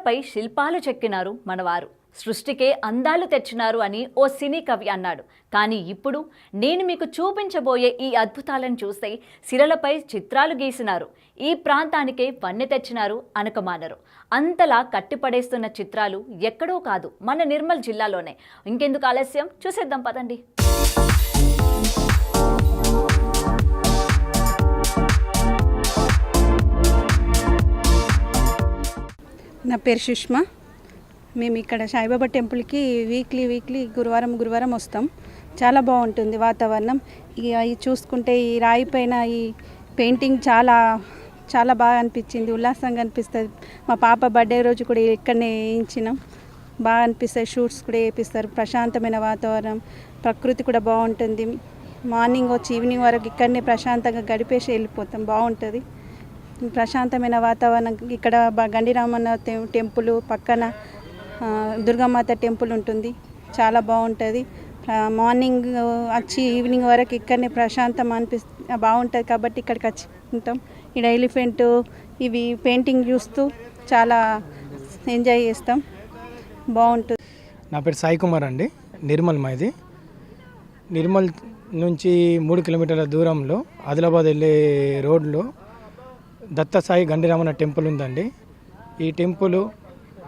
శిలలపై శిల్పాలు చెక్కినారు మనవారు, సృష్టికే అందాలు తెచ్చినారు అని ఓ సినీ కవి అన్నాడు. కానీ ఇప్పుడు నేను మీకు చూపించబోయే ఈ అద్భుతాలను చూస్తే శిలలపై చిత్రాలు గీసినారు, ఈ ప్రాంతానికే వన్నె తెచ్చినారు అనకమానరు. అంతలా కట్టిపడేస్తున్న చిత్రాలు ఎక్కడో కాదు, మన నిర్మల్ జిల్లాలోనే. ఇంకెందుకు ఆలస్యం, చూసేద్దాం పదండి. నా పేరు సుష్మా. మేము ఇక్కడ సాయిబాబా టెంపుల్కి వీక్లీ గురువారం వస్తాం. చాలా బాగుంటుంది వాతావరణం. ఇవి చూసుకుంటే ఈ రాయి పైన ఈ పెయింటింగ్ చాలా బాగా అనిపించింది, ఉల్లాసంగా అనిపిస్తుంది. మా పాప బర్త్డే రోజు కూడా ఇక్కడనే వేయించినాం. బాగా అనిపిస్తాయి, షూట్స్ కూడా వేపిస్తారు. ప్రశాంతమైన వాతావరణం, ప్రకృతి కూడా బాగుంటుంది. మార్నింగ్ వచ్చి ఈవినింగ్ వరకు ఇక్కడనే ప్రశాంతంగా గడిపేసి వెళ్ళిపోతాం. బాగుంటుంది ప్రశాంతమైన వాతావరణం. ఇక్కడ గండిరామన్న టెంపుల్ పక్కన దుర్గామాత టెంపుల్ ఉంటుంది, చాలా బాగుంటుంది. మార్నింగ్ వచ్చి ఈవినింగ్ వరకు ఇక్కడనే ప్రశాంతం బాగుంటుంది కాబట్టి ఇక్కడికి వచ్చి ఉంటాం. ఇక్కడ ఎలిఫెంట్ ఇవి పెయింటింగ్ చూస్తూ చాలా ఎంజాయ్ చేస్తాం, బాగుంటుంది. నా పేరు సాయి కుమార్ అండి. నిర్మల్ మాది. నిర్మల్ నుంచి 3 కిలోమీటర్ల దూరంలో ఆదిలాబాద్ వెళ్ళే రోడ్లో దత్తసాయి గండిరామన్న టెంపుల్ ఉందండి. ఈ టెంపుల్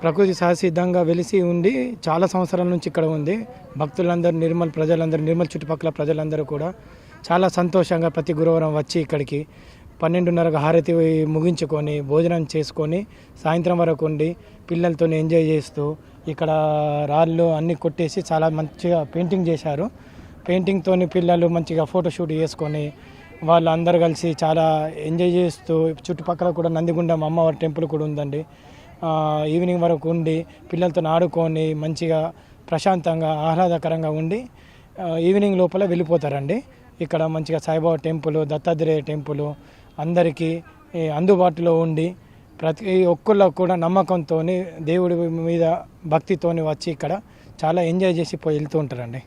ప్రకృతి సహసిద్ధంగా వెలిసి ఉండి చాలా సంవత్సరాల నుంచి ఇక్కడ ఉంది. భక్తులందరూ, నిర్మల్ ప్రజలందరూ, నిర్మల్ చుట్టుపక్కల ప్రజలందరూ కూడా చాలా సంతోషంగా ప్రతి గురువారం వచ్చి ఇక్కడికి 12:30కు హారతి ముగించుకొని భోజనం చేసుకొని సాయంత్రం వరకు ఉండి పిల్లలతో ఎంజాయ్ చేస్తూ ఇక్కడ రాళ్ళు అన్నీ కొట్టేసి చాలా మంచిగా పెయింటింగ్ చేశారు. పెయింటింగ్తో పిల్లలు మంచిగా ఫోటోషూట్ చేసుకొని వాళ్ళు అందరు కలిసి చాలా ఎంజాయ్ చేస్తూ, చుట్టుపక్కల కూడా నందిగుండం అమ్మవారి టెంపుల్ కూడా ఉందండి. ఈవినింగ్ వరకు ఉండి పిల్లలతో ఆడుకొని మంచిగా ప్రశాంతంగా ఆహ్లాదకరంగా ఉండి ఈవినింగ్ లోపల వెళ్ళిపోతారండి. ఇక్కడ మంచిగా సాయిబాబా టెంపుల్, దత్తాత్రేయ టెంపుల్ అందరికీ అందుబాటులో ఉండి ప్రతి ఒక్కళ్ళకు కూడా నమ్మకంతో దేవుడి మీద భక్తితోని వచ్చి ఇక్కడ చాలా ఎంజాయ్ చేసి వెళ్తూ ఉంటారండి.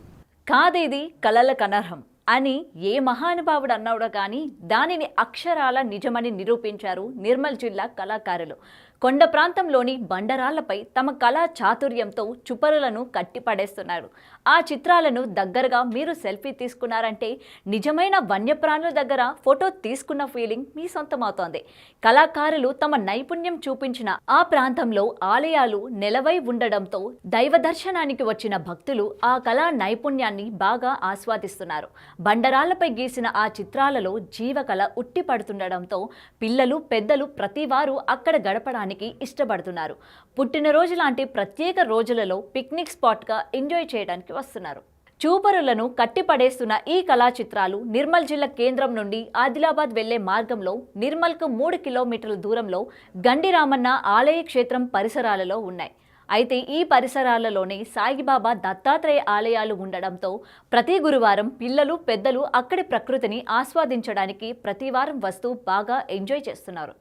కాదేది కలలకు అనర్హం అని ఏ మహానుభావుడు అన్నాడో కానీ దానిని అక్షరాల నిజమని నిరూపించారు నిర్మల్ జిల్లా కళాకారులు. కొండ ప్రాంతంలోని బండరాళ్లపై తమ కళా చాతుర్యంతో చుపరులను కట్టిపడేస్తున్నారు. ఆ చిత్రాలను దగ్గరగా మీరు సెల్ఫీ తీసుకున్నారంటే నిజమైన వన్యప్రాణుల దగ్గర ఫోటో తీసుకున్న ఫీలింగ్ మీ సొంతమవుతోంది. కళాకారులు తమ నైపుణ్యం చూపించిన ఆ ప్రాంతంలో ఆలయాలు నెలవై ఉండడంతో దైవ దర్శనానికి వచ్చిన భక్తులు ఆ కళా నైపుణ్యాన్ని బాగా ఆస్వాదిస్తున్నారు. బండరాళ్లపై గీసిన ఆ చిత్రాలలో జీవకళ ఉట్టిపడుతుండడంతో పిల్లలు, పెద్దలు ప్రతివారు అక్కడ గడపడానికి ఇష్టపడుతున్నారు. పుట్టినరోజు లాంటి ప్రత్యేక రోజులలో పిక్నిక్ స్పాట్గా ఎంజాయ్ చేయడానికి వస్తున్నారు. చూపరులను కట్టిపడేస్తున్న ఈ కళా చిత్రాలు నిర్మల్ జిల్లా కేంద్రం నుండి ఆదిలాబాద్ వెళ్లే మార్గంలో నిర్మల్కు 3 కిలోమీటర్ల దూరంలో గండిరామన్న ఆలయ క్షేత్రం పరిసరాలలో ఉన్నాయి. అయితే ఈ పరిసరాలలోనే సాయిబాబా, దత్తాత్రేయ ఆలయాలు ఉండడంతో ప్రతి గురువారం పిల్లలు, పెద్దలు అక్కడి ప్రకృతిని ఆస్వాదించడానికి ప్రతి వారం వస్తూ బాగా ఎంజాయ్ చేస్తున్నారు.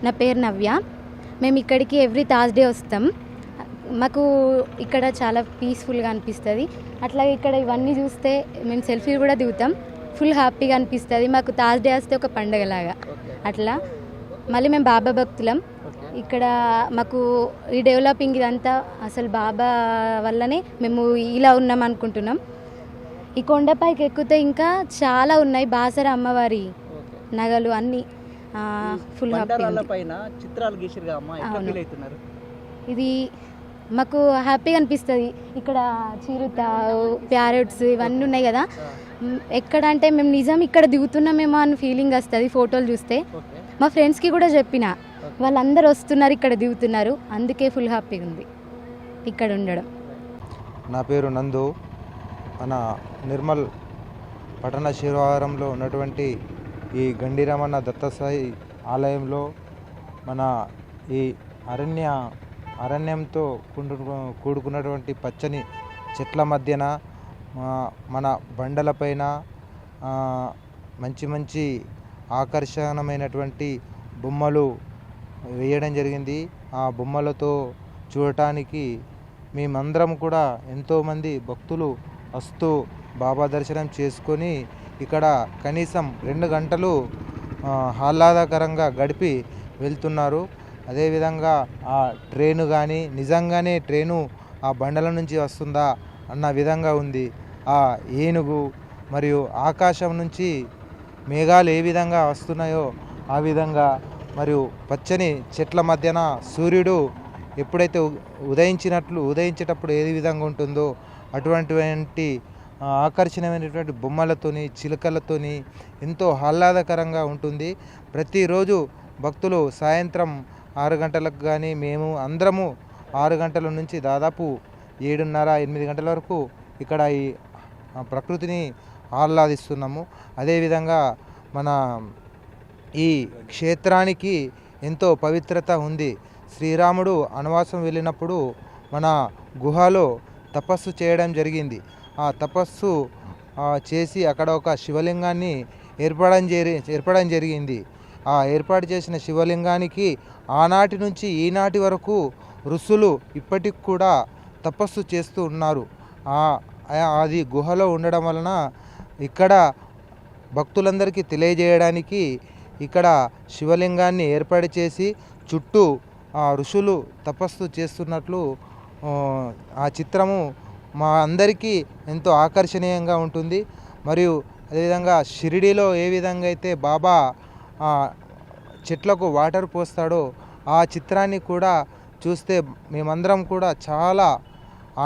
నా పేరు నవ్య. మేము ఇక్కడికి ఎవ్రీ థర్స్డే వస్తాం. మాకు ఇక్కడ చాలా పీస్ఫుల్గా అనిపిస్తుంది. అట్లాగే ఇక్కడ ఇవన్నీ చూస్తే మేము సెల్ఫీ కూడా దిగుతాం. ఫుల్ హ్యాపీగా అనిపిస్తుంది. మాకు థర్స్డే వస్తే ఒక పండగలాగా అట్లా. మళ్ళీ మేము బాబా భక్తులం. ఇక్కడ మాకు ఈ డెవలపింగ్ ఇదంతా అసలు బాబా వల్లనే మేము ఇలా ఉన్నాం అనుకుంటున్నాం. ఈ కొండపైకి ఎక్కితే ఇంకా చాలా ఉన్నాయి. బాసర అమ్మవారి నగలు అన్నీ ఫుల్ హ్యాపీ. ఇది మాకు హ్యాపీగా అనిపిస్తుంది. ఇక్కడ చిరుత, ప్యారెట్స్ ఇవన్నీ ఉన్నాయి కదా. ఎక్కడ అంటే మేము నిజం ఇక్కడ దిగుతున్నామేమో అని ఫీలింగ్ వస్తుంది ఫోటోలు చూస్తే. మా ఫ్రెండ్స్కి కూడా చెప్పిన, వాళ్ళందరూ వస్తున్నారు, ఇక్కడ దిగుతున్నారు. అందుకే ఫుల్ హ్యాపీగా ఉంది ఇక్కడ ఉండడం. నా పేరు నందు. మన నిర్మల్ పట్టణ శివారంలో ఉన్నటువంటి ఈ గండిరామన్న దత్తసాయి ఆలయంలో మన ఈ అరణ్యంతో కూడుకున్నటువంటి పచ్చని చెట్ల మధ్యన మన బండలపైన మంచి ఆకర్షణమైనటువంటి బొమ్మలు వేయడం జరిగింది. ఆ బొమ్మలతో చూడటానికి మేమందరం కూడా ఎంతోమంది భక్తులు వస్తూ బాబా దర్శనం చేసుకొని ఇక్కడ కనీసం 2 గంటలు ఆహ్లాదకరంగా గడిపి వెళ్తున్నారు. అదేవిధంగా ఆ ట్రైను కానీ నిజంగానే ట్రైను ఆ బండల నుంచి వస్తుందా అన్న విధంగా ఉంది. ఆ ఏనుగు మరియు ఆకాశం నుంచి మేఘాలు ఏ విధంగా వస్తున్నాయో ఆ విధంగా, మరియు పచ్చని చెట్ల మధ్యన సూర్యుడు ఎప్పుడైతే ఉదయించేటప్పుడు ఏ విధంగా ఉంటుందో అటువంటి ఆకర్షణీయమైనటువంటి బొమ్మలతోని చిలుకలతోని ఎంతో ఆహ్లాదకరంగా ఉంటుంది. ప్రతిరోజు భక్తులు సాయంత్రం 6 గంటలకు కానీ మేము అందరము 6 గంటల నుంచి దాదాపు 7:30-8 గంటల వరకు ఇక్కడ ఈ ప్రకృతిని ఆహ్లాదిస్తున్నాము. అదేవిధంగా మన ఈ క్షేత్రానికి ఎంతో పవిత్రత ఉంది. శ్రీరాముడు వనవాసం వెళ్ళినప్పుడు మన గుహలో తపస్సు చేయడం జరిగింది. ఆ తపస్సు చేసి అక్కడ ఒక శివలింగాన్ని ఏర్పడడం జరిగింది. ఆ ఏర్పాటు చేసిన శివలింగానికి ఆనాటి నుంచి ఈనాటి వరకు ఋషులు ఇప్పటికి కూడా తపస్సు చేస్తూ ఉన్నారు. అది గుహలో ఉండడం వలన ఇక్కడ భక్తులందరికీ తెలియజేయడానికి ఇక్కడ శివలింగాన్ని ఏర్పాటు చేసి చుట్టూ ఋషులు తపస్సు చేస్తున్నట్లు ఆ చిత్రము మా అందరికీ ఎంతో ఆకర్షణీయంగా ఉంటుంది. మరియు అదేవిధంగా షిరిడీలో ఏ విధంగా అయితే బాబా చెట్లకు వాటర్ పోస్తాడో ఆ చిత్రాన్ని కూడా చూస్తే మేమందరం కూడా చాలా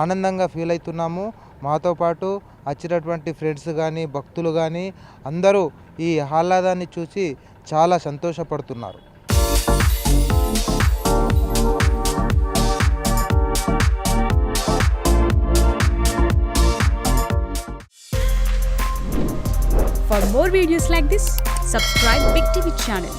ఆనందంగా ఫీల్ అవుతున్నాము. మాతో పాటు వచ్చినటువంటి ఫ్రెండ్స్ కానీ భక్తులు కానీ అందరూ ఈ ఆహ్లాదాన్ని చూసి చాలా సంతోషపడుతున్నారు. For more videos like this, subscribe Big TV channel.